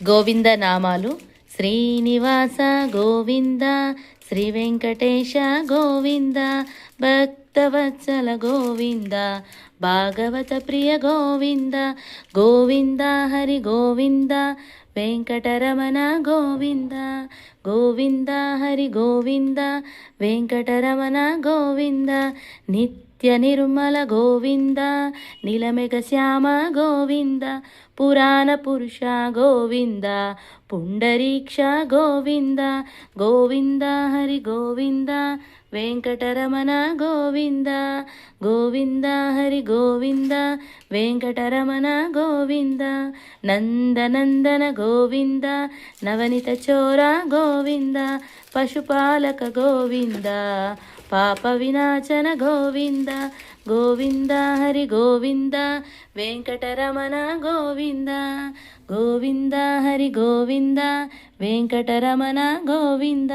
గోవింద నామాలు. శ్రీనివాస గోవింద, శ్రీ వెంకటేశ గోవింద, భక్తవత్సల గోవింద, భాగవత ప్రియ గోవింద, గోవింద హరి గోవింద, వెంకటరమణ గోవింద, గోవింద హరి గోవింద, వెంకటరమణ గోవింద, నిత్య నిర్మల గోవింద, నీలమేఘ శ్యామ గోవింద, పురాణ పురుష గోవింద, పుండరీక్ష గోవింద, గోవింద హరి గోవింద, వెంకటరమణ గోవింద, గోవింద హరి గోవింద, వెంకటరమణ గోవింద, నందనందన గోవింద, నవనిత చోర గోవింద, పశుపాలక గోవింద, పాప వినాశన గోవింద, గోవింద హరి గోవింద, వెంకటరమణ గోవింద, గోవింద హరి గోవింద, వెంకటరమణ గోవింద.